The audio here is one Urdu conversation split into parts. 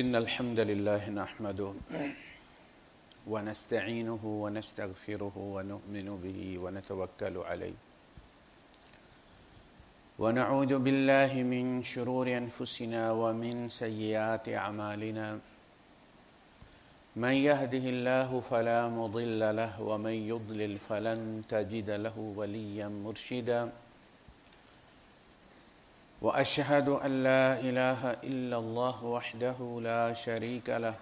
إن الحمد لله نحمده ونستعينه ونستغفره ونؤمن به ونتوكل عليه ونعوذ بالله من شرور أنفسنا ومن سيئات أعمالنا من يهده الله فلا مضل له ومن يضلل فلن تجد له وليا مرشدا وأشهد أن لا إله إلا الله وحده لا شريك له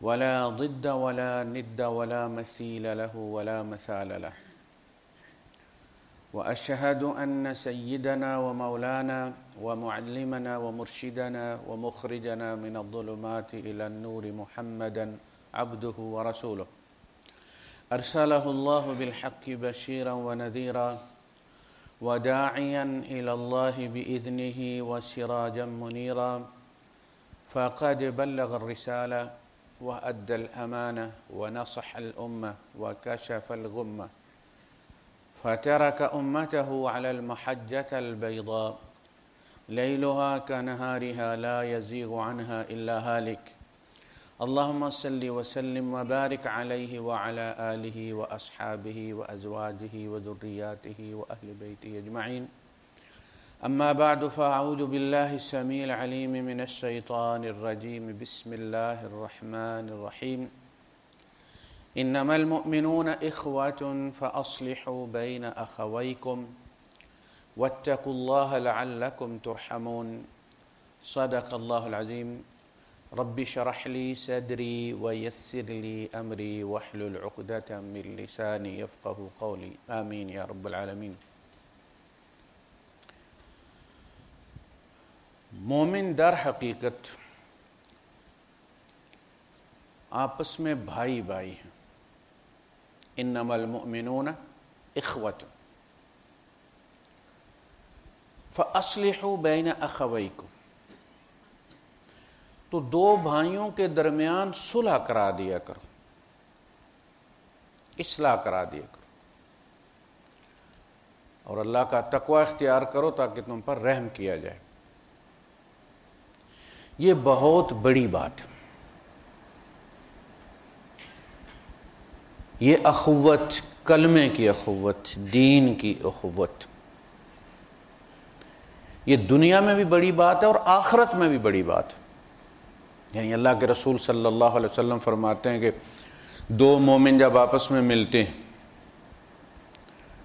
ولا ضد ولا ند ولا مثيل له ولا مثال له وأشهد أن سيدنا ومولانا ومعلمنا ومرشدنا ومخرجنا من الظلمات إلى النور محمدا عبده ورسوله أرسله الله بالحق بشيرا ونذيرا وداعيا إلى الله بإذنه وسراجا منيرا فقد بلغ الرسالة وأدى الأمانة ونصح الأمة وكشف الغمة فترك أمته على المحجة البيضاء ليلها كنهارها لا يزيغ عنها إلا هالك اللهم صل وسلم وبارك عليه وعلى آله وأصحابه وأزواجه وذرياته وأهل بيته أجمعين أما بعد فأعوذ بالله السميع العليم من الشيطان الرجيم بسم الله الرحمن الرحيم إنما المؤمنون إخوة فأصلحوا بين أخويكم واتقوا الله لعلكم ترحمون صدق الله العظيم رب اشرح لي صدري ويسر لي أمري واحلل عقدة من لساني يفقهوا قولي آمين يا رب العالمين۔ مومن در حقیقت آپس میں بھائی بھائی ہیں۔ انما المؤمنون اخوۃ فاصلحوا بین اخویکم، تو دو بھائیوں کے درمیان صلح کرا دیا کرو، اصلاح کرا دیا کرو، اور اللہ کا تقوی اختیار کرو تاکہ تم پر رحم کیا جائے۔ یہ بہت بڑی بات ہے۔ یہ اخوت، کلمے کی اخوت، دین کی اخوت، یہ دنیا میں بھی بڑی بات ہے اور آخرت میں بھی بڑی بات ہے۔ یعنی اللہ کے رسول صلی اللہ علیہ وسلم فرماتے ہیں کہ دو مومن جب آپس میں ملتے ہیں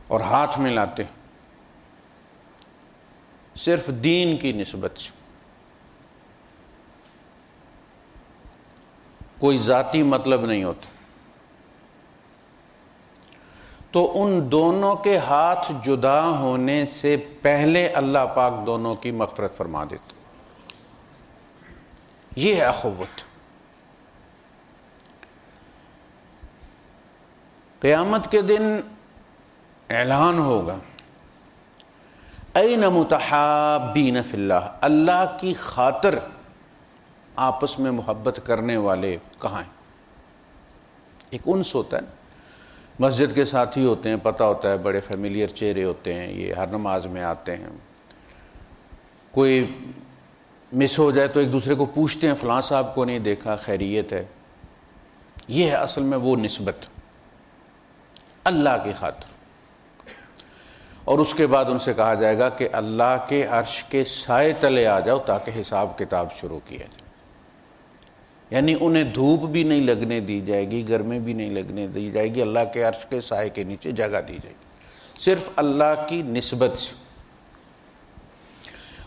اور ہاتھ ملاتے ہیں صرف دین کی نسبت سے، کوئی ذاتی مطلب نہیں ہوتا، تو ان دونوں کے ہاتھ جدا ہونے سے پہلے اللہ پاک دونوں کی مغفرت فرما دیتے۔ یہ ہے اخوت۔ قیامت کے دن اعلان ہوگا این متحابین فی اللہ، اللہ کی خاطر آپس میں محبت کرنے والے کہاں ہیں؟ ایک انس ہوتا ہے، مسجد کے ساتھی ہوتے ہیں، پتہ ہوتا ہے، بڑے فیملیئر چہرے ہوتے ہیں، یہ ہر نماز میں آتے ہیں، کوئی مس ہو جائے تو ایک دوسرے کو پوچھتے ہیں فلاں صاحب کو نہیں دیکھا، خیریت ہے۔ یہ ہے اصل میں وہ نسبت اللہ کی خاطر، اور اس کے بعد ان سے کہا جائے گا کہ اللہ کے عرش کے سائے تلے آ جاؤ تاکہ حساب کتاب شروع کیا جائے۔ یعنی انہیں دھوپ بھی نہیں لگنے دی جائے گی، گرمی بھی نہیں لگنے دی جائے گی، اللہ کے عرش کے سائے کے نیچے جگہ دی جائے گی، صرف اللہ کی نسبت سے۔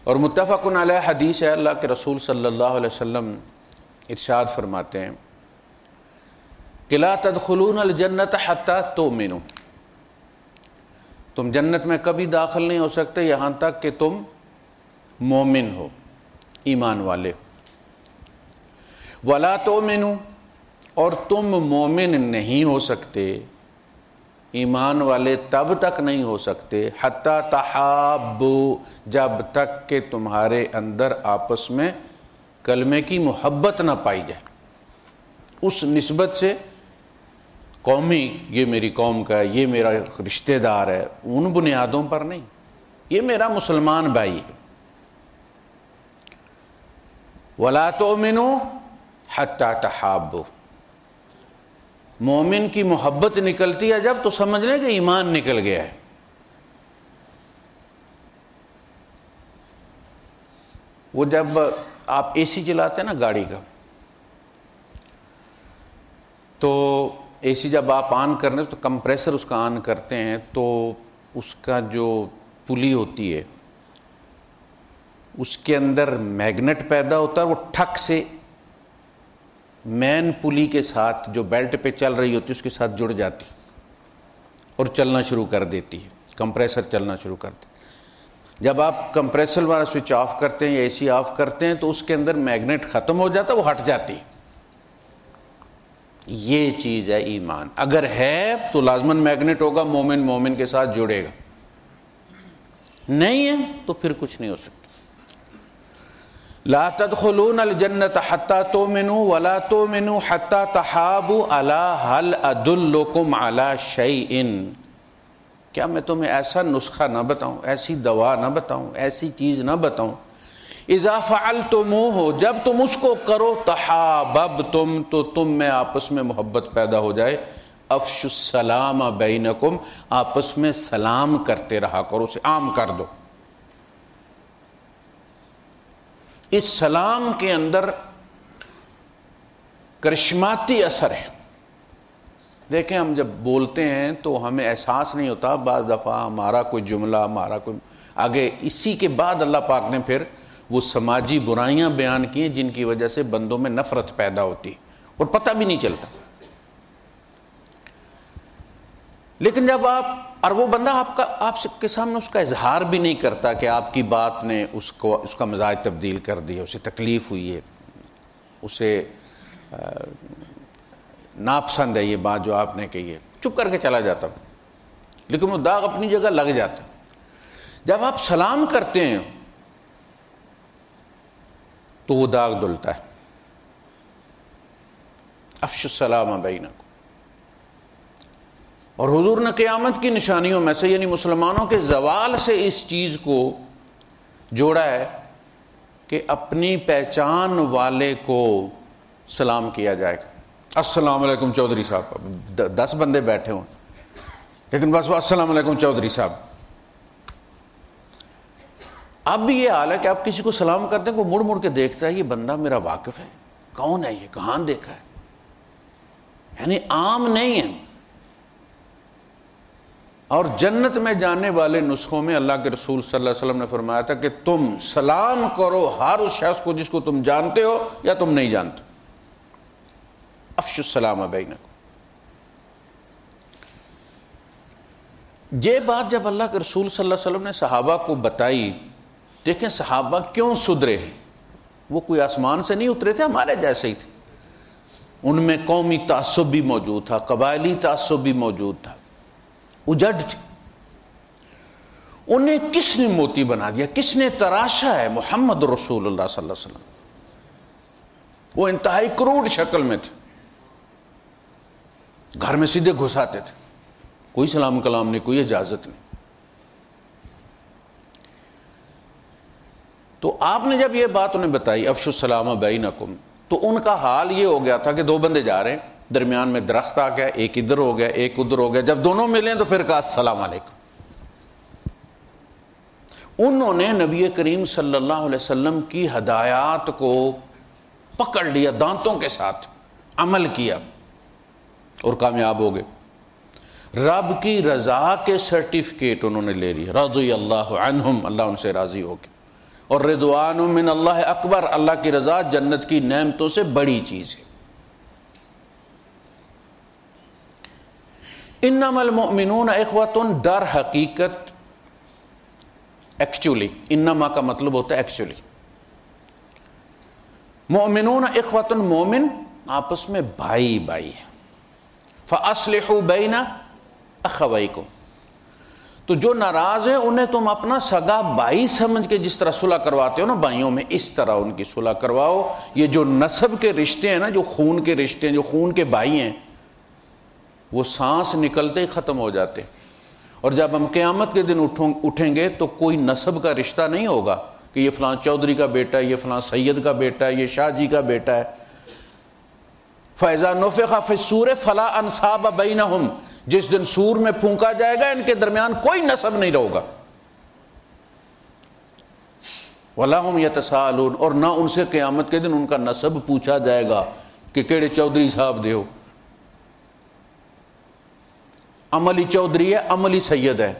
اور متفق علیہ حدیث ہے، اللہ کے رسول صلی اللہ علیہ وسلم ارشاد فرماتے ہیں کہ لا تدخلون الجنت حتی تؤمنوا، تم جنت میں کبھی داخل نہیں ہو سکتے یہاں تک کہ تم مومن ہو، ایمان والے ہو۔ وَلَا تُؤْمِنُوا، اور تم مومن نہیں ہو سکتے، ایمان والے تب تک نہیں ہو سکتے حَتَّى تَحَابُّوا، جب تک کہ تمہارے اندر آپس میں کلمے کی محبت نہ پائی جائے۔ اس نسبت سے قومی، یہ میری قوم کا ہے، یہ میرا رشتہ دار ہے، ان بنیادوں پر نہیں، یہ میرا مسلمان بھائی ہے۔ وَلَا تُؤْمِنُوا حَتَّى تَحَابُّوا، مومن کی محبت نکلتی ہے جب تو سمجھ لیں کہ ایمان نکل گیا ہے. وہ جب آپ اے سی چلاتے ہیں نا گاڑی کا، تو اے سی جب آپ آن کرنے تو کمپریسر اس کا آن کرتے ہیں تو اس کا جو پلی ہوتی ہے اس کے اندر میگنٹ پیدا ہوتا ہے، وہ ٹھک سے مین پلی کے ساتھ جو بیلٹ پہ چل رہی ہوتی ہے اس کے ساتھ جڑ جاتی اور چلنا شروع کر دیتی ہے، کمپریسر چلنا شروع کر دیتی. جب آپ کمپریسر والا سوئچ آف کرتے ہیں یا اے سی آف کرتے ہیں تو اس کے اندر میگنیٹ ختم ہو جاتا ہے، وہ ہٹ جاتی. یہ چیز ہے ایمان. اگر ہے تو لازماً میگنیٹ ہوگا، مومن مومن کے ساتھ جڑے گا، نہیں ہے تو پھر کچھ نہیں ہو سکتا. لا تدخلون الجنة حتى تؤمنوا ولا تؤمنوا حتى تحابوا الا هل ادلكم على شيء، کیا میں تمہیں ایسا نسخہ نہ بتاؤں، ایسی دوا نہ بتاؤں، ایسی چیز نہ بتاؤں، اذا فعلتموه، جب تم اس کو کرو، تحاببتم، تو تم میں آپس میں محبت پیدا ہو جائے. افشوا السلام بینکم، آپس میں سلام کرتے رہا کرو، اسے عام کر دو. اس سلام کے اندر کرشماتی اثر ہے. دیکھیں ہم جب بولتے ہیں تو ہمیں احساس نہیں ہوتا، بعض دفعہ ہمارا کوئی جملہ، ہمارا کوئی آگے، اسی کے بعد اللہ پاک نے پھر وہ سماجی برائیاں بیان کی ہیں جن کی وجہ سے بندوں میں نفرت پیدا ہوتی اور پتہ بھی نہیں چلتا. لیکن جب اور وہ بندہ آپ کے سامنے اس کا اظہار بھی نہیں کرتا کہ آپ کی بات نے اس کا مزاج تبدیل کر دیا، اسے تکلیف ہوئی ہے، اسے ناپسند ہے یہ بات جو آپ نے کہی ہے، چپ کر کے چلا جاتا، لیکن وہ داغ اپنی جگہ لگ جاتا. جب آپ سلام کرتے ہیں تو وہ داغ دھلتا ہے. افشوا السلام بینکم. اور حضور نے قیامت کی نشانیوں میں سے، یعنی مسلمانوں کے زوال سے اس چیز کو جوڑا ہے کہ اپنی پہچان والے کو سلام کیا جائے گا. السلام علیکم چودھری صاحب، 10 بندے بیٹھے ہوں لیکن بس وہ السلام علیکم چودھری صاحب. اب بھی یہ حال ہے کہ آپ کسی کو سلام کرتے ہیں، کو مڑ مڑ کے دیکھتا ہے، یہ بندہ میرا واقف ہے، کون ہے یہ، کہاں دیکھا ہے، یعنی عام نہیں ہے. اور جنت میں جانے والے نسخوں میں اللہ کے رسول صلی اللہ علیہ وسلم نے فرمایا تھا کہ تم سلام کرو ہر اس شخص کو جس کو تم جانتے ہو یا تم نہیں جانتے. افشوا السلام بینکم. یہ بات جب اللہ کے رسول صلی اللہ علیہ وسلم نے صحابہ کو بتائی، دیکھیں صحابہ کیوں سدھرے ہیں، وہ کوئی آسمان سے نہیں اترے تھے، ہمارے جیسے ہی تھے. ان میں قومی تعصب بھی موجود تھا، قبائلی تعصب بھی موجود تھا، اجڑ تھے. انہیں کس نے موتی بنا دیا، کس نے تراشا ہے؟ محمد رسول اللہ صلی اللہ علیہ وسلم. وہ انتہائی کروڑ شکل میں تھے، گھر میں سیدھے گھس آتے تھے، کوئی سلام کلام نہیں، کوئی اجازت نہیں. تو آپ نے جب یہ بات انہیں بتائی افشوا السلام بینکم، تو ان کا حال یہ ہو گیا تھا کہ 2 بندے جا رہے ہیں، درمیان میں درخت آ گیا، ایک ادھر ہو گیا ایک ادھر ہو گیا. جب دونوں ملیں تو پھر کہا السلام علیکم. انہوں نے نبی کریم صلی اللہ علیہ وسلم کی ہدایات کو پکڑ لیا، دانتوں کے ساتھ عمل کیا اور کامیاب ہو گئے. رب کی رضا کے سرٹیفکیٹ انہوں نے لے لی، رضی اللہ عنہم، اللہ ان سے راضی ہو گیا. اور رضوان من اللہ اکبر، اللہ کی رضا جنت کی نعمتوں سے بڑی چیز ہے. انما المؤمنون اخوۃ، در حقیقت ایکچولی، انما کا مطلب ہوتا ہے ایکچولی. مؤمنون اخوۃ، مومن آپس میں بھائی بھائی ہیں. فاصلحوا بین اخویکم، تو جو ناراض ہیں انہیں تم اپنا سگا بھائی سمجھ کے جس طرح صلح کرواتے ہو نا بھائیوں میں، اس طرح ان کی صلح کرواؤ. یہ جو نسب کے رشتے ہیں نا، جو خون کے رشتے ہیں، جو خون کے بھائی ہیں، وہ سانس نکلتے ہی ختم ہو جاتے. اور جب ہم قیامت کے دن اٹھیں گے تو کوئی نسب کا رشتہ نہیں ہوگا، کہ یہ فلاں چودھری کا بیٹا ہے، یہ فلاں سید کا بیٹا ہے، یہ شاہ جی کا بیٹا ہے۔ فَإِذَا نُفِخَ فِي الصُّورِ فَلَا أَنْسَابَ بَيْنَهُمْ، جس دن سور میں پھونکا جائے گا ان کے درمیان کوئی نسب نہیں رہے گا۔ وَلَا هُمْ يَتَسَاءَلُونَ، اور نہ ان سے قیامت کے دن ان کا نسب پوچھا جائے گا کہ کیڑے چودھری صاحب دے ہو۔ عملی چودھری ہے، عملی سید ہے۔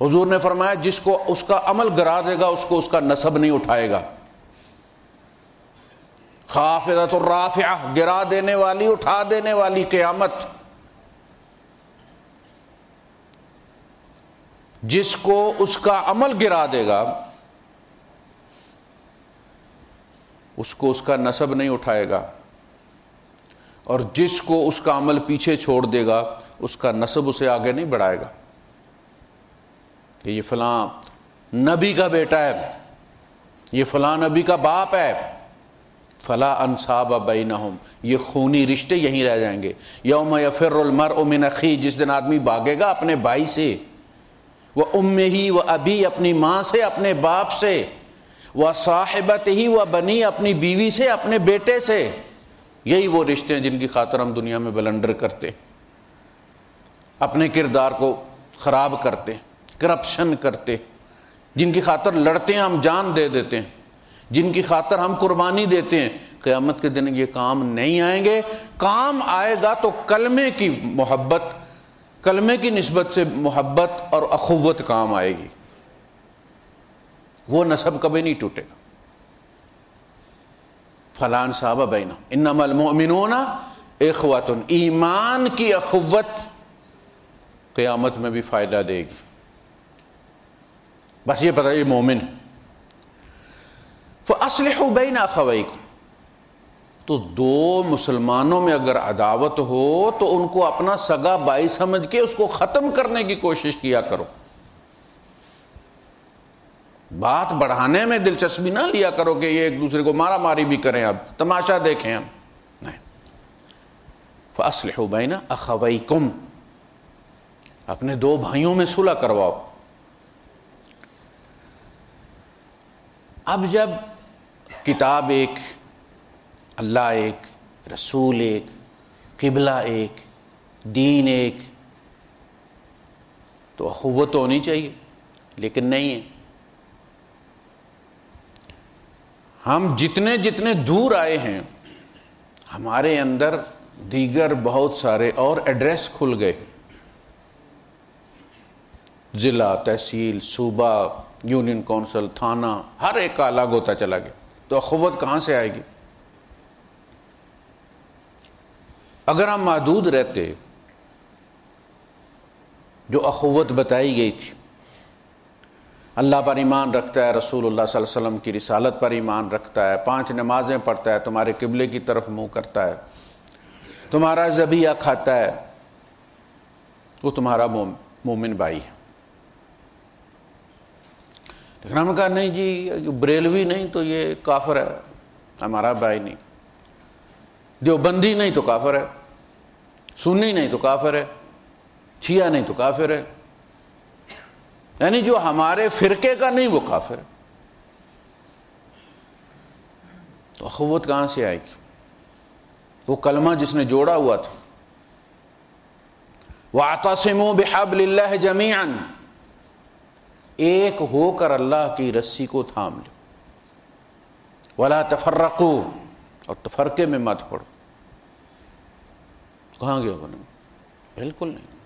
حضور نے فرمایا جس کو اس کا عمل گرا دے گا اس کو اس کا نسب نہیں اٹھائے گا۔ خافضۃ الرافعہ، گرا دینے والی، اٹھا دینے والی قیامت۔ جس کو اس کا عمل گرا دے گا اس کو اس کا نسب نہیں اٹھائے گا، اور جس کو اس کا عمل پیچھے چھوڑ دے گا اس کا نسب اسے آگے نہیں بڑھائے گا کہ یہ فلاں نبی کا بیٹا ہے، یہ فلاں نبی کا باپ ہے۔ فلا انصاب بینہم، یہ خونی رشتے یہیں رہ جائیں گے۔ یوم یفر المرء من اخیہ، جس دن آدمی بھاگے گا اپنے بھائی سے، وہ امہ و ابی، اپنی ماں سے، اپنے باپ سے، وہ صاحبتہ و بنی، اپنی بیوی سے، اپنے بیٹے سے۔ یہی وہ رشتے ہیں جن کی خاطر ہم دنیا میں بلنڈر کرتے، اپنے کردار کو خراب کرتے، کرپشن کرتے، جن کی خاطر لڑتے ہیں، ہم جان دے دیتے ہیں، جن کی خاطر ہم قربانی دیتے ہیں۔ قیامت کے دن یہ کام نہیں آئیں گے۔ کام آئے گا تو کلمے کی محبت، کلمے کی نسبت سے محبت اور اخوت کام آئے گی، وہ نسب کبھی نہیں ٹوٹے گا۔ فلا انصاب بینہم انما المؤمنون اخوۃ، ایمان کی اخوت قیامت میں بھی فائدہ دے گی۔ بس یہ پتہ یہ مومن ہے۔ فَأَصْلِحُوا بَيْنَ أَخَوَيْكُمْ، تو دو مسلمانوں میں اگر عداوت ہو تو ان کو اپنا سگا بھائی سمجھ کے اس کو ختم کرنے کی کوشش کیا کرو۔ بات بڑھانے میں دلچسپی نہ لیا کرو کہ یہ ایک دوسرے کو مارا ماری بھی کریں، اب تماشا دیکھیں ہم، نہیں۔ فَأَصْلِحُوا بَيْنَ أَخَوَيْكُمْ، اپنے دو بھائیوں میں صلح کرواؤ۔ اب جب کتاب ایک، اللہ ایک، رسول ایک، قبلہ ایک، دین ایک، تو اخوت ہونی چاہیے، لیکن نہیں ہے۔ ہم جتنے جتنے دور آئے ہیں ہمارے اندر دیگر بہت سارے اور ایڈریس کھل گئے، ضلع، تحصیل، صوبہ، یونین کونسل، تھانہ، ہر ایک کا الگ ہوتا چلا گیا، تو اخوت کہاں سے آئے گی؟ اگر ہم محدود رہتے، جو اخوت بتائی گئی تھی، اللہ پر ایمان رکھتا ہے، رسول اللہ صلی اللہ علیہ وسلم کی رسالت پر ایمان رکھتا ہے، 5 نمازیں پڑھتا ہے، تمہارے قبلے کی طرف منہ کرتا ہے، تمہارا ذبیحہ کھاتا ہے، وہ تمہارا مومن بھائی ہے۔ لیکن ہم نے کہا نہیں جی، بریلوی نہیں تو یہ کافر ہے، ہمارا بھائی نہیں، دیوبندی نہیں تو کافر ہے، سنی نہیں تو کافر ہے، شیعہ نہیں تو کافر ہے، یعنی جو ہمارے فرقے کا نہیں وہ کافر ہے۔ تو اخوت کہاں سے آئے گی؟ وہ کلمہ جس نے جوڑا ہوا تھا، وَاعْتَصِمُوا بِحَبْلِ اللَّهِ جَمِيعًا، ایک ہو کر اللہ کی رسی کو تھام لو، وَلَا تَفَرَّقُوا، اور تفرقے میں مت پڑو۔ کہاں گیا بنا؟ بالکل نہیں۔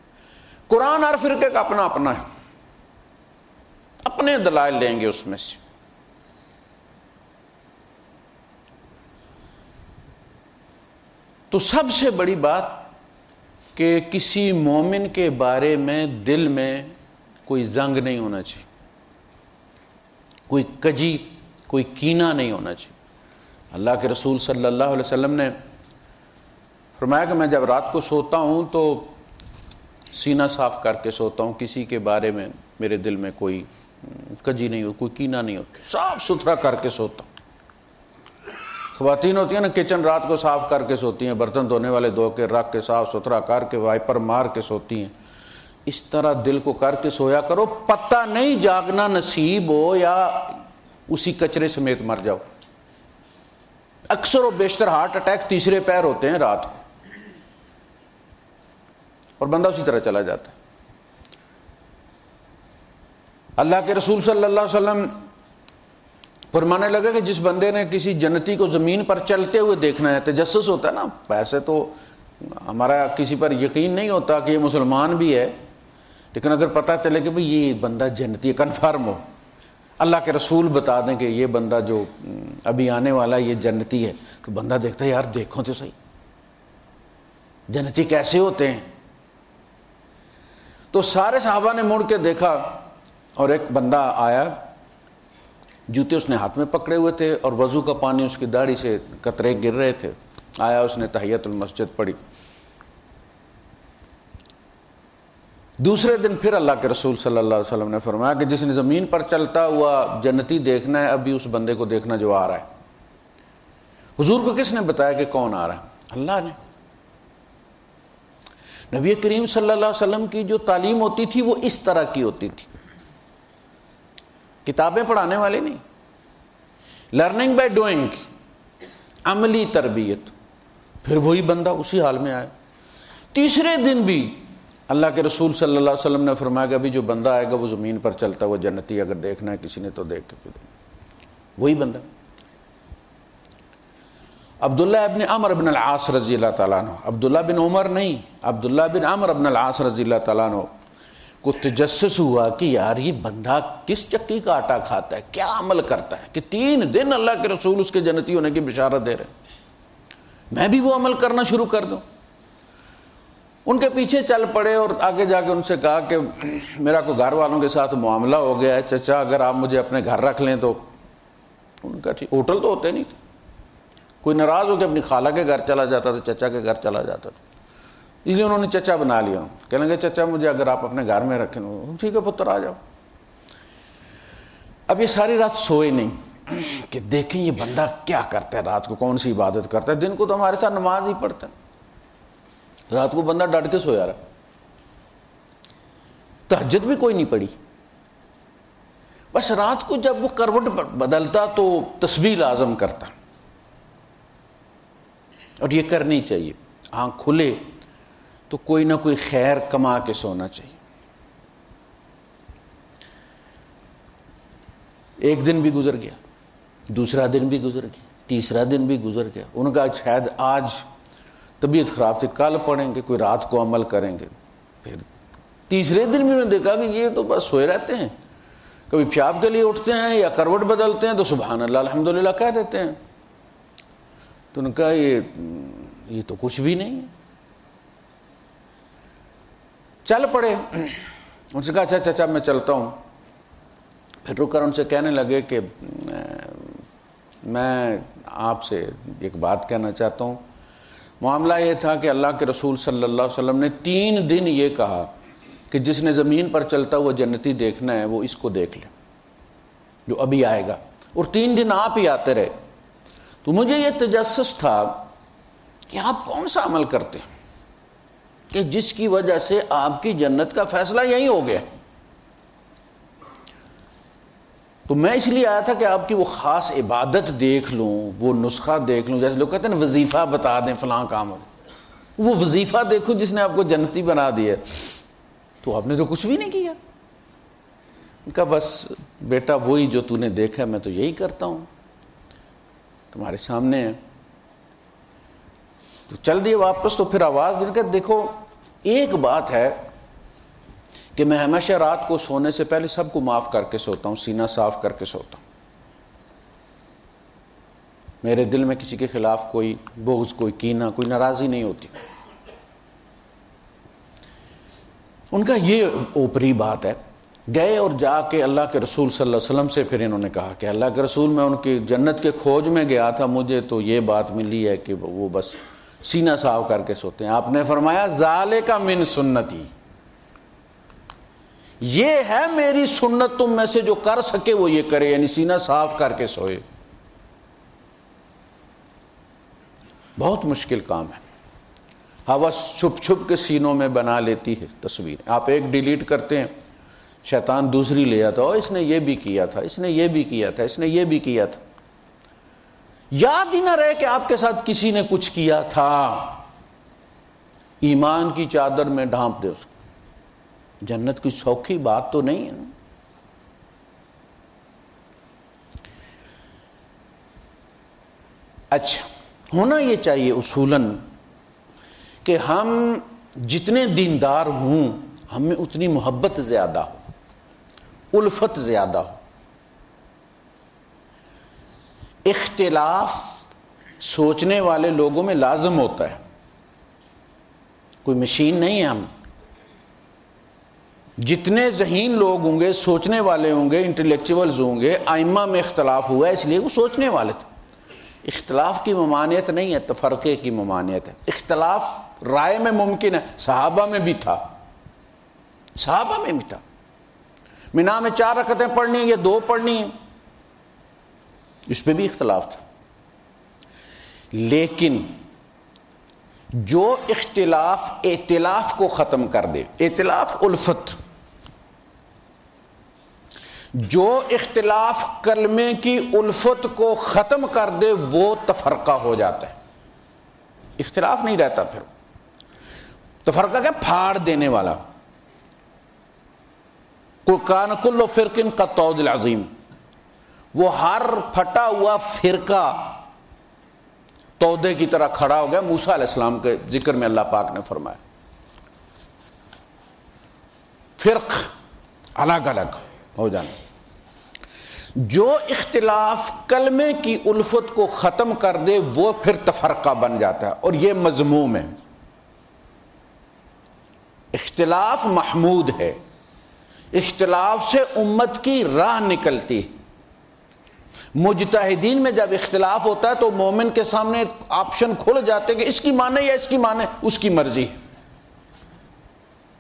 قرآن ہر فرقے کا اپنا اپنا ہے، اپنے دلائل لیں گے اس میں سے۔ تو سب سے بڑی بات کہ کسی مومن کے بارے میں دل میں کوئی زنگ نہیں ہونا چاہیے، کوئی کجی، کوئی کینہ نہیں ہونا چاہیے۔ اللہ کے رسول صلی اللہ علیہ وسلم نے فرمایا کہ میں جب رات کو سوتا ہوں تو سینہ صاف کر کے سوتا ہوں، کسی کے بارے میں میرے دل میں کوئی کجی نہیں ہو، کوئی کینہ نہیں ہوتا، صاف ستھرا کر کے سوتا ہوں۔ خواتین ہوتی ہیں نا، کچن رات کو صاف کر کے سوتی ہیں، برتن دھونے والے دھو کے رکھ کے صاف ستھرا کر کے وائپر مار کے سوتی ہیں۔ اس طرح دل کو کر کے سویا کرو، پتہ نہیں جاگنا نصیب ہو یا اسی کچرے سمیت مر جاؤ. اکثر و بیشتر ہارٹ اٹیک تیسرے پیر ہوتے ہیں رات کو، اور بندہ اسی طرح چلا جاتا ہے. اللہ کے رسول صلی اللہ علیہ وسلم فرمانے لگے کہ جس بندے نے کسی جنتی کو زمین پر چلتے ہوئے دیکھنا ہے، تجسس ہوتا ہے نا، ویسے تو ہمارا کسی پر یقین نہیں ہوتا کہ یہ مسلمان بھی ہے، لیکن اگر پتہ چلے کہ بھئی یہ بندہ جنتی ہے، کنفرم ہو، اللہ کے رسول بتا دیں کہ یہ بندہ جو ابھی آنے والا یہ جنتی ہے، تو بندہ دیکھتا ہے یار دیکھو تو صحیح جنتی کیسے ہوتے ہیں. تو سارے صحابہ نے مڑ کے دیکھا اور ایک بندہ آیا، جوتے اس نے ہاتھ میں پکڑے ہوئے تھے اور وضو کا پانی اس کی داڑھی سے قطرے گر رہے تھے. آیا، اس نے تحیۃ المسجد پڑھی. دوسرے دن پھر اللہ کے رسول صلی اللہ علیہ وسلم نے فرمایا کہ جس نے زمین پر چلتا ہوا جنتی دیکھنا ہے، ابھی اس بندے کو دیکھنا جو آ رہا ہے. حضور کو کس نے بتایا کہ کون آ رہا ہے؟ اللہ نے. نبی کریم صلی اللہ علیہ وسلم کی جو تعلیم ہوتی تھی وہ اس طرح کی ہوتی تھی، کتابیں پڑھانے والے نہیں، لرننگ بائی ڈوئنگ، عملی تربیت. پھر وہی بندہ اسی حال میں آیا. تیسرے دن بھی اللہ کے رسول صلی اللہ علیہ وسلم نے فرمایا کہ ابھی جو بندہ آئے گا وہ زمین پر چلتا ہوا جنتی، اگر دیکھنا ہے کسی نے تو دیکھ کے. وہی بندہ عبداللہ ابن عمر بن العاص رضی اللہ تعالیٰ عنہ، عبداللہ بن عمر نہیں، عبداللہ بن عمر بن العاص رضی اللہ تعالیٰ عنہ کو تجسس ہوا کہ یار یہ بندہ کس چکی کا آٹا کھاتا ہے، کیا عمل کرتا ہے کہ 3 دن اللہ کے رسول اس کے جنتی ہونے کی بشارت دے رہے ہیں، میں بھی وہ عمل کرنا شروع کر دوں. ان کے پیچھے چل پڑے اور آگے جا کے ان سے کہا کہ میرا کوئی گھر والوں کے ساتھ معاملہ ہو گیا ہے، چچا اگر آپ مجھے اپنے گھر رکھ لیں تو. ان کا ٹھیک، ہوٹل تو ہوتے نہیں تھے، کوئی ناراض ہو کے اپنی خالہ کے گھر چلا جاتا تھا، چچا کے گھر چلا جاتا تھا، اس لیے انہوں نے چچا بنا لیا. کہنے لگے چچا مجھے اگر آپ اپنے گھر میں رکھیں. ٹھیک ہے پتر آ جاؤ. اب یہ ساری رات سوئے نہیں کہ دیکھیں یہ بندہ کیا کرتا ہے، رات کو کون سی عبادت کرتا ہے. دن کو تو ہمارے ساتھ نماز ہی پڑھتا ہے، رات کو بندہ ڈٹ کے سویا رہا. تہجد بھی کوئی نہیں پڑی، بس رات کو جب وہ کروٹ بدلتا تو تسبیح لازم کرتا. اور یہ کرنی چاہیے، آنکھ کھلے تو کوئی نہ کوئی خیر کما کے سونا چاہیے. ایک دن بھی گزر گیا، دوسرا دن بھی گزر گیا، تیسرا دن بھی گزر گیا. ان کا شاید آج طبیعت خراب تھی، کل پڑھیں گے، کوئی رات کو عمل کریں گے. پھر تیسرے دن بھی انہوں نے دیکھا کہ یہ تو بس سوئے رہتے ہیں، کبھی پیشاب کے لیے اٹھتے ہیں یا کروٹ بدلتے ہیں تو سبحان اللہ الحمدللہ کہہ دیتے ہیں. تو انہوں نے کہا یہ تو کچھ بھی نہیں ہے. چل پڑے. ان سے کہا اچھا چچا میں چلتا ہوں. پھر رک کر ان سے کہنے لگے کہ میں آپ سے ایک بات کہنا چاہتا ہوں. معاملہ یہ تھا کہ اللہ کے رسول صلی اللہ علیہ وسلم نے 3 دن یہ کہا کہ جس نے زمین پر چلتا ہوا جنتی دیکھنا ہے وہ اس کو دیکھ لے جو ابھی آئے گا. اور 3 دن آپ ہی آتے رہے. تو مجھے یہ تجسس تھا کہ آپ کون سا عمل کرتے ہیں کہ جس کی وجہ سے آپ کی جنت کا فیصلہ یہی ہو گیا. تو میں اس لیے آیا تھا کہ آپ کی وہ خاص عبادت دیکھ لوں، وہ نسخہ دیکھ لوں. جیسے لوگ کہتے ہیں نا وظیفہ بتا دیں فلاں کام ہو، وہ وظیفہ دیکھو جس نے آپ کو جنتی بنا دیا. تو آپ نے تو کچھ بھی نہیں کیا. ان کا بس بیٹا وہی جو تو نے دیکھا میں تو یہی کرتا ہوں، تمہارے سامنے ہے. تو چل دیے واپس. تو پھر آواز دے کہ دیکھو ایک بات ہے کہ میں ہمیشہ رات کو سونے سے پہلے سب کو معاف کر کے سوتا ہوں، سینہ صاف کر کے سوتا ہوں. میرے دل میں کسی کے خلاف کوئی بغض، کوئی کینہ، کوئی ناراضی نہیں ہوتی. ان کا یہ اوپری بات ہے. گئے اور جا کے اللہ کے رسول صلی اللہ علیہ وسلم سے پھر انہوں نے کہا کہ اللہ کے رسول میں ان کی جنت کے کھوج میں گیا تھا، مجھے تو یہ بات ملی ہے کہ وہ بس سینہ صاف کر کے سوتے ہیں. آپ نے فرمایا ذالک من سنتی، یہ ہے میری سنت، تم میں سے جو کر سکے وہ یہ کرے، یعنی سینہ صاف کر کے سوئے. بہت مشکل کام ہے. ہوا چھپ چھپ کے سینوں میں بنا لیتی ہے تصویر. آپ ایک ڈیلیٹ کرتے ہیں شیطان دوسری لے آتا، اس نے یہ بھی کیا تھا، اس نے یہ بھی کیا تھا، اس نے یہ بھی کیا تھا، یاد ہی نہ رہے کہ آپ کے ساتھ کسی نے کچھ کیا تھا، ایمان کی چادر میں ڈھانپ دے اس کو۔ جنت کوئی سوکھی بات تو نہیں ہے۔ اچھا، ہونا یہ چاہیے اصولاً کہ ہم جتنے دیندار ہوں ہمیں اتنی محبت زیادہ ہو، الفت زیادہ ہو۔ اختلاف سوچنے والے لوگوں میں لازم ہوتا ہے، کوئی مشین نہیں ہے ہم۔ جتنے ذہین لوگ ہوں گے، سوچنے والے ہوں گے، انٹلیکچوئلز ہوں گے، ائمہ میں اختلاف ہوا ہے اس لیے وہ سوچنے والے تھے۔ اختلاف کی ممانعت نہیں ہے، تفرقے کی ممانعت ہے۔ اختلاف رائے میں ممکن ہے، صحابہ میں بھی تھا، صحابہ میں بھی تھا۔ منا میں 4 رکعتیں پڑھنی ہیں یا 2 پڑھنی ہیں، اس پہ بھی اختلاف تھا۔ لیکن جو اختلاف ائتلاف کو ختم کر دے، ائتلاف الفت، جو اختلاف کلمے کی الفت کو ختم کر دے وہ تفرقہ ہو جاتا ہے، اختلاف نہیں رہتا پھر۔ تفرقہ کیا؟ پھاڑ دینے والا۔ کان کل فرق کالطود العظیم، وہ ہر پھٹا ہوا فرقہ تودے کی طرح کھڑا ہو گیا۔ موسیٰ علیہ السلام کے ذکر میں اللہ پاک نے فرمایا فرق الگ الگ ہو جانا۔ جو اختلاف کلمے کی الفت کو ختم کر دے وہ پھر تفرقہ بن جاتا ہے، اور یہ مذموم ہے۔ اختلاف محمود ہے، اختلاف سے امت کی راہ نکلتی ہے۔ مجتہدین میں جب اختلاف ہوتا ہے تو مومن کے سامنے آپشن کھل جاتے کہ اس کی مانے یا اس کی مانے، اس کی مرضی۔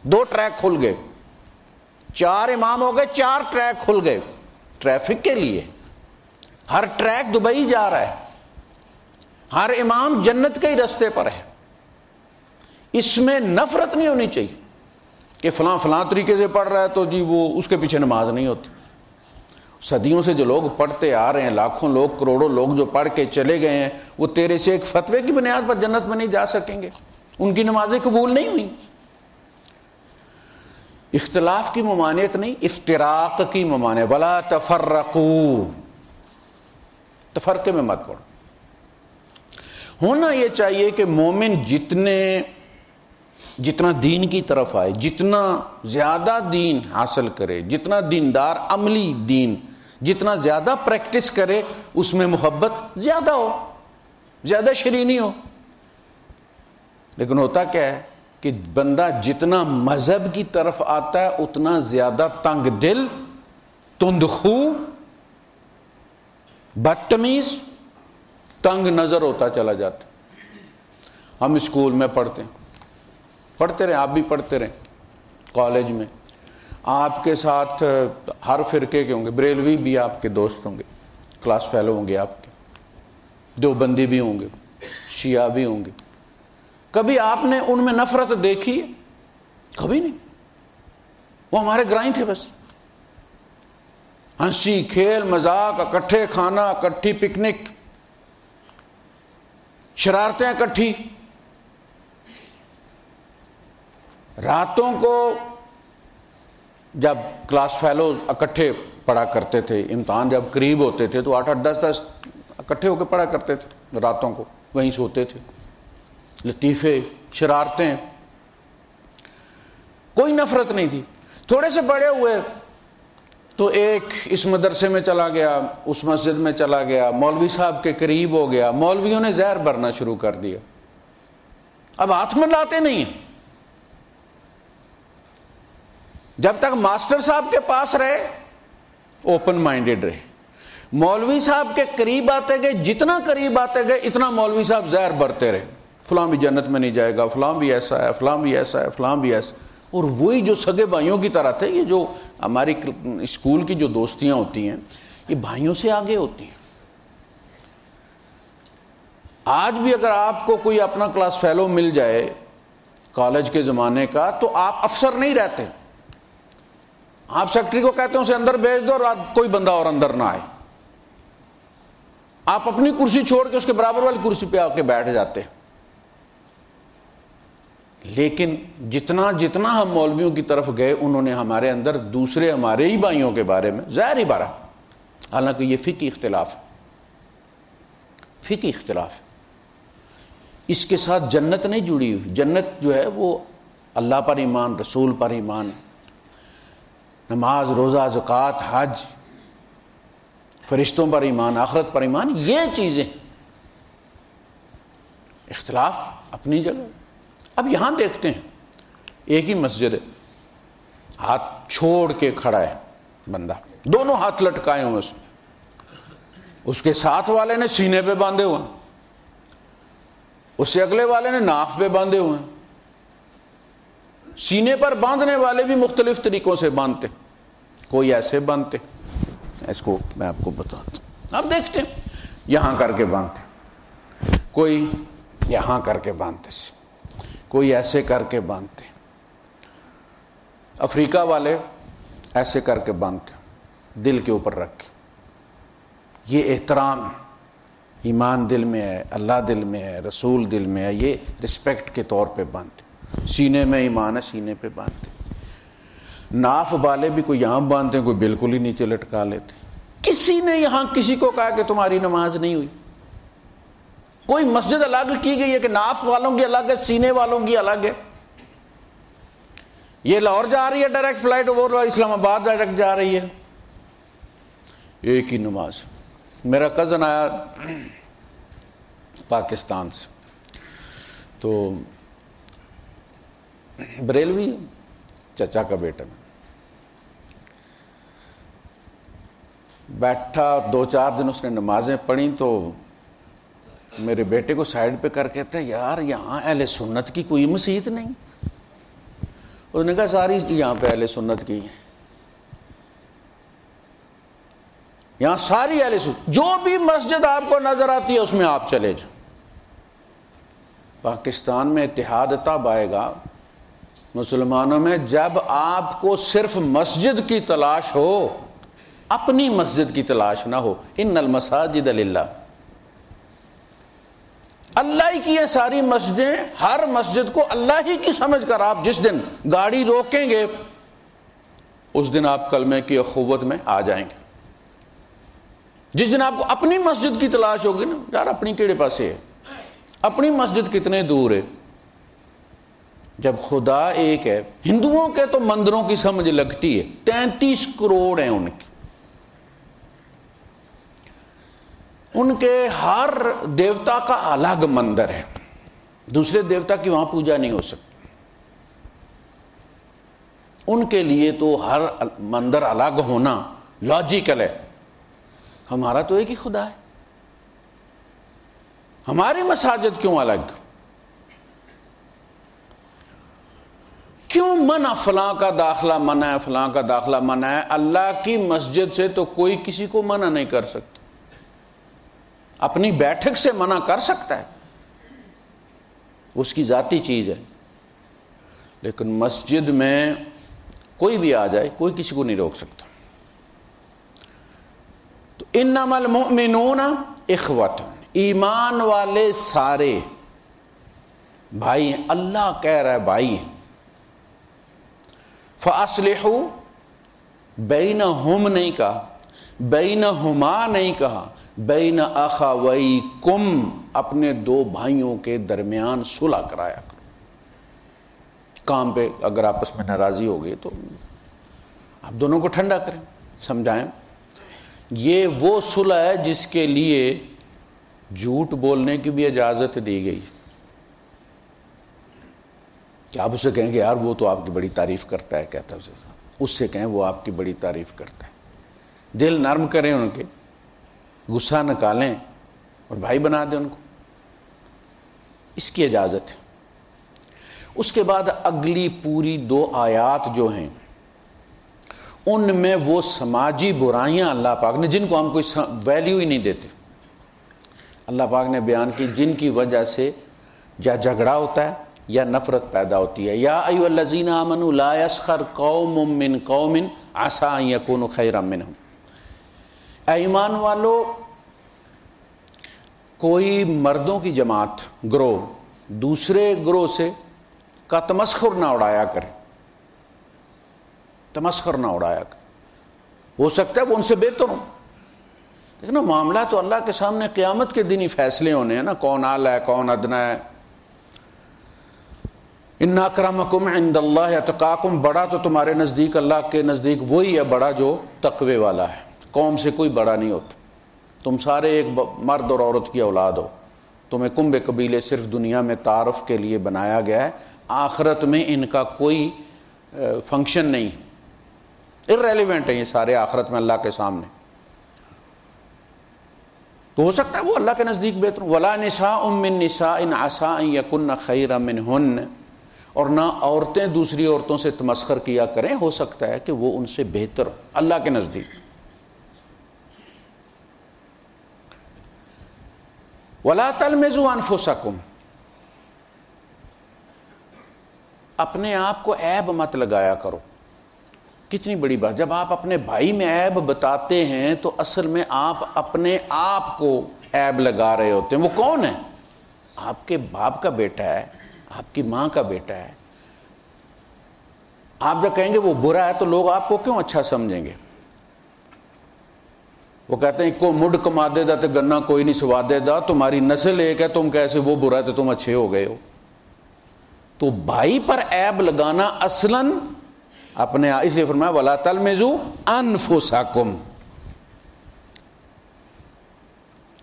2 ٹریک کھل گئے، 4 امام ہو گئے، 4 ٹریک کھل گئے ٹریفک کے لیے۔ ہر ٹریک دبئی جا رہا ہے، ہر امام جنت کے ہی رستے پر ہے۔ اس میں نفرت نہیں ہونی چاہیے کہ فلاں فلاں طریقے سے پڑھ رہا ہے تو جی وہ اس کے پیچھے نماز نہیں ہوتی۔ صدیوں سے جو لوگ پڑھتے آ رہے ہیں، لاکھوں لوگ، کروڑوں لوگ جو پڑھ کے چلے گئے ہیں، وہ تیرے سے ایک فتوے کی بنیاد پر جنت میں نہیں جا سکیں گے، ان کی نمازیں قبول نہیں ہوئی۔ اختلاف کی ممانعت نہیں، افتراق کی ممانعت۔ ولا تفرقوا، تفرقے میں مت پڑو۔ ہونا یہ چاہیے کہ مومن جتنا دین کی طرف آئے، جتنا زیادہ دین حاصل کرے، جتنا دیندار عملی دین جتنا زیادہ پریکٹس کرے، اس میں محبت زیادہ ہو، زیادہ شرینی ہو۔ لیکن ہوتا کیا ہے کہ بندہ جتنا مذہب کی طرف آتا ہے اتنا زیادہ تنگ دل، تندخو، بدتمیز، تنگ نظر ہوتا چلا جاتا۔ ہم اسکول میں پڑھتے رہے، آپ بھی پڑھتے رہے، کالج میں آپ کے ساتھ ہر فرقے کے ہوں گے، بریلوی بھی آپ کے دوست ہوں گے، کلاس فیلو ہوں گے آپ کے، دیوبندی بھی ہوں گے، شیعہ بھی ہوں گے۔ کبھی آپ نے ان میں نفرت دیکھی؟ کبھی نہیں، وہ ہمارے گرائیں تھے بس۔ ہنسی کھیل مذاق، اکٹھے کھانا، اکٹھی پکنک، شرارتیں اکٹھی۔ راتوں کو جب کلاس فیلوز اکٹھے پڑھا کرتے تھے، امتحان جب قریب ہوتے تھے تو 8-8 10-10 اکٹھے ہو کے پڑھا کرتے تھے، راتوں کو وہیں سوتے تھے۔ لطیفے، شرارتیں، کوئی نفرت نہیں تھی۔ تھوڑے سے بڑے ہوئے تو ایک اس مدرسے میں چلا گیا، اس مسجد میں چلا گیا، مولوی صاحب کے قریب ہو گیا، مولویوں نے زہر بھرنا شروع کر دیا، اب ہاتھ میں لاتے نہیں ہیں۔ جب تک ماسٹر صاحب کے پاس رہے اوپن مائنڈڈ رہے، مولوی صاحب کے قریب آتے گئے، جتنا قریب آتے گئے اتنا مولوی صاحب زہر بھرتے رہے، فلاں بھی جنت میں نہیں جائے گا، فلاں بھی ایسا ہے، فلاں بھی ایسا ہے، فلاں بھی ایسا۔ اور وہی جو سگے بھائیوں کی طرح تھے، یہ جو ہماری اسکول کی جو دوستیاں ہوتی ہیں یہ بھائیوں سے آگے ہوتی ہیں۔ آج بھی اگر آپ کو کوئی اپنا کلاس فیلو مل جائے کالج کے زمانے کا تو آپ افسر نہیں رہتے، آپ سیکٹری کو کہتے ہیں اسے اندر بھیج دو اور کوئی بندہ اور اندر نہ آئے، آپ اپنی کرسی چھوڑ کے اس کے برابر والی کرسی پہ آ کے بیٹھ جاتے. لیکن جتنا جتنا ہم مولویوں کی طرف گئے انہوں نے ہمارے اندر دوسرے ہمارے ہی بھائیوں کے بارے میں ظاہر ہی بارہ، حالانکہ یہ فقہی اختلاف ہے، فقہی اختلاف ہے. اس کے ساتھ جنت نہیں جڑی ہوئی. جنت جو ہے وہ اللہ پر ایمان، رسول پر ایمان، نماز، روزہ، زکوٰۃ، حج، فرشتوں پر ایمان، آخرت پر ایمان، یہ چیزیں. اختلاف اپنی جگہ. اب یہاں دیکھتے ہیں ایک ہی مسجد ہے، ہاتھ چھوڑ کے کھڑا ہے بندہ، دونوں ہاتھ لٹکائے ہوئے اس کے ساتھ والے نے سینے پہ باندھے ہوئے، اس سے اگلے والے نے ناف پہ باندھے ہوئے. سینے پر باندھنے والے بھی مختلف طریقوں سے باندھتے، کوئی ایسے باندھتے، اس کو میں آپ کو بتاتا ہوں. آپ دیکھتے ہیں یہاں کر کے باندھتے، کوئی یہاں کر کے باندھتے، کوئی ایسے کر کے باندھتے. افریقہ والے ایسے کر کے باندھتے دل کے اوپر رکھ کے. یہ احترام، ایمان دل میں ہے، اللہ دل میں ہے، رسول دل میں ہے، یہ رسپیکٹ کے طور پہ باندھتے. سینے میں ایمان ہے، سینے پہ باندھتے. ناف والے بھی کوئی یہاں باندھتے ہیں، کوئی بالکل ہی نیچے لٹکا لیتے. کسی نے یہاں کسی کو کہا کہ تمہاری نماز نہیں ہوئی. کوئی مسجد الگ کی گئی ہے کہ ناف والوں کی الگ ہے، سینے والوں کی الگ ہے. یہ لاہور جا رہی ہے ڈائریکٹ فلائٹ، وہ اسلام آباد ڈائریکٹ جا رہی ہے، ایک ہی نماز. میرا کزن آیا پاکستان سے، تو بریلوی چچا کا بیٹا، بیٹھا 2-4 دن اس نے نمازیں پڑھی تو میرے بیٹے کو سائڈ پہ کر کہتے ہیں یار یہاں اہل سنت کی کوئی مسجد نہیں. اس نے کہا ساری یہاں پہ اہل سنت کی ہے، یہاں ساری اہل سنت، جو بھی مسجد آپ کو نظر آتی ہے اس میں آپ چلے جائیں. پاکستان میں اتحاد تب آئے گا مسلمانوں میں جب آپ کو صرف مسجد کی تلاش ہو، اپنی مسجد کی تلاش نہ ہو. ان المساجد للہ، اللہ ہی کی یہ ساری مسجدیں، ہر مسجد کو اللہ ہی کی سمجھ کر آپ جس دن گاڑی روکیں گے اس دن آپ کلمے کی اخوت میں آ جائیں گے. جس دن آپ کو اپنی مسجد کی تلاش ہوگی نا، یار اپنی کیڑے پاسے ہے، اپنی مسجد کتنے دور ہے. جب خدا ایک ہے، ہندوؤں کے تو مندروں کی سمجھ لگتی ہے، 33 کروڑ ہیں ان کے ہر دیوتا کا الگ مندر ہے، دوسرے دیوتا کی وہاں پوجا نہیں ہو سکتی. ان کے لیے تو ہر مندر الگ ہونا لاجیکل ہے. ہمارا تو ایک ہی خدا ہے، ہماری مساجد کیوں الگ؟ کیوں منع فلاں کا داخلہ منع ہے، فلاں کا داخلہ منع ہے؟ اللہ کی مسجد سے تو کوئی کسی کو منع نہیں کر سکتا. اپنی بیٹھک سے منع کر سکتا ہے، اس کی ذاتی چیز ہے، لیکن مسجد میں کوئی بھی آ جائے کوئی کسی کو نہیں روک سکتا. تو انما المؤمنون اخوۃ، ایمان والے سارے بھائی ہیں. اللہ کہہ رہا ہے بھائی ہیں. فاصلحوا بینہم نہیں کہا، بینہما نہیں کہا، بین اخویکم، اپنے 2 بھائیوں کے درمیان صلح کرایا کرو. کام پہ اگر آپس میں ناراضی ہو گئی تو آپ دونوں کو ٹھنڈا کریں، سمجھائیں. یہ وہ صلح ہے جس کے لیے جھوٹ بولنے کی بھی اجازت دی گئی کہ آپ اسے کہیں گے یار وہ تو آپ کی بڑی تعریف کرتا ہے، کہتا ہے اس سے کہیں وہ آپ کی بڑی تعریف کرتا ہے. دل نرم کریں ان کے، غصہ نکالیں اور بھائی بنا دیں ان کو، اس کی اجازت ہے. اس کے بعد اگلی پوری 2 آیات جو ہیں ان میں وہ سماجی برائیاں اللہ پاک نے، جن کو ہم کوئی ویلیو ہی نہیں دیتے، اللہ پاک نے بیان کی، جن کی وجہ سے یا جھگڑا ہوتا ہے یا نفرت پیدا ہوتی ہے. یا ایھا الذین آمنوا لا یسخر قوم من قوم عسى ان یکونوا خیرا منهم. اے ایمان والو، کوئی مردوں کی جماعت گروہ دوسرے گروہ سے کا تمسخر نہ اڑایا کرے، تمسخر نہ اڑایا کرے. ہو سکتا ہے وہ ان سے بہتر ہوں، لیکن معاملہ تو اللہ کے سامنے قیامت کے دن ہی فیصلے ہونے ہیں نا، کون اعلیٰ ہے کون ادنیٰ ہے. ان اکرمکم عند اللہ اتقاکم، بڑا تو تمہارے نزدیک اللہ کے نزدیک وہی ہے بڑا جو تقوی والا ہے. قوم سے کوئی بڑا نہیں ہوتا. تم سارے ایک مرد اور عورت کی اولاد ہو، تمہیں کنبے قبیلے صرف دنیا میں تعارف کے لیے بنایا گیا ہے، آخرت میں ان کا کوئی فنکشن نہیں، irrelevant ہے یہ سارے آخرت میں اللہ کے سامنے. تو ہو سکتا ہے وہ اللہ کے نزدیک بہتر ہوں. ولا نساء من نساء عسى ان يكن خيرا منهن، اور نہ عورتیں دوسری عورتوں سے تمسخر کیا کریں، ہو سکتا ہے کہ وہ ان سے بہتر ہو اللہ کے نزدیک. ولا تلمزوا انفسکم، اپنے آپ کو عیب مت لگایا کرو. کتنی بڑی بات، جب آپ اپنے بھائی میں عیب بتاتے ہیں تو اصل میں آپ اپنے آپ کو عیب لگا رہے ہوتے ہیں. وہ کون ہے؟ آپ کے باپ کا بیٹا ہے، آپ کی ماں کا بیٹا ہے. آپ جب کہیں گے وہ برا ہے تو لوگ آپ کو کیوں اچھا سمجھیں گے؟ وہ کہتے ہیں کو مڈ کما دے دا تو گنا کوئی نہیں سوا دے دا، تمہاری نسل ایک ہے، تم کیسے وہ برا ہے تو تم اچھے ہو گئے ہو. تو بھائی پر عیب لگانا اصلاً اپنے، اس لیے فرمایا ولا تلمزوا انفسکم،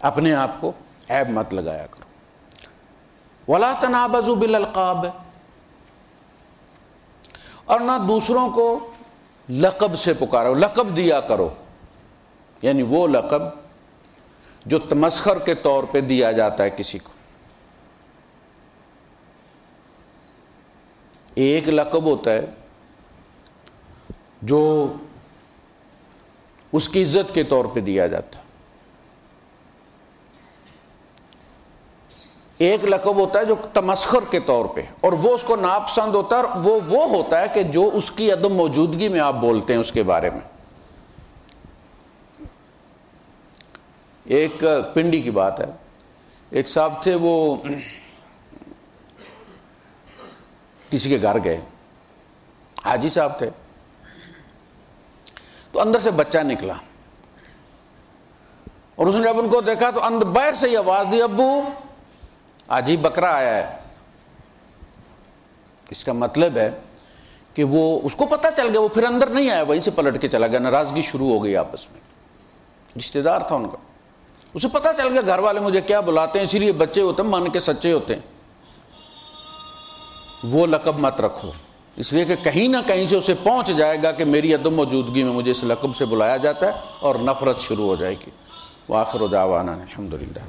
اپنے آپ کو عیب مت لگایا کرو. ولا تنابزوا بالالقاب، اور نہ دوسروں کو لقب سے پکارو، لقب دیا کرو، یعنی وہ لقب جو تمسخر کے طور پہ دیا جاتا ہے کسی کو. ایک لقب ہوتا ہے جو اس کی عزت کے طور پہ دیا جاتا ہے، ایک لقب ہوتا ہے جو تمسخر کے طور پہ، اور وہ اس کو ناپسند ہوتا ہے، اور وہ ہوتا ہے کہ جو اس کی عدم موجودگی میں آپ بولتے ہیں اس کے بارے میں. ایک پنڈی کی بات ہے، ایک صاحب تھے، وہ کسی کے گھر گئے، حاجی صاحب تھے، تو اندر سے بچہ نکلا، اور اس نے جب ان کو دیکھا تو اندر باہر سے ہی آواز دی، ابو حاجی بکرا آیا ہے. اس کا مطلب ہے کہ وہ اس کو پتہ چل گیا، وہ پھر اندر نہیں آیا، وہیں سے پلٹ کے چلا گیا. ناراضگی شروع ہو گئی آپس میں، رشتہ دار تھا ان کا. اسے پتہ چل گیا گھر والے مجھے کیا بلاتے ہیں، اسی لیے بچے ہوتے ہیں مان کے سچے ہوتے ہیں. وہ لقب مت رکھو، اس لیے کہ کہیں نہ کہیں سے اسے پہنچ جائے گا کہ میری عدم موجودگی میں مجھے اس لقب سے بلایا جاتا ہے، اور نفرت شروع ہو جائے گی. وآخر دعوانا الحمدللہ.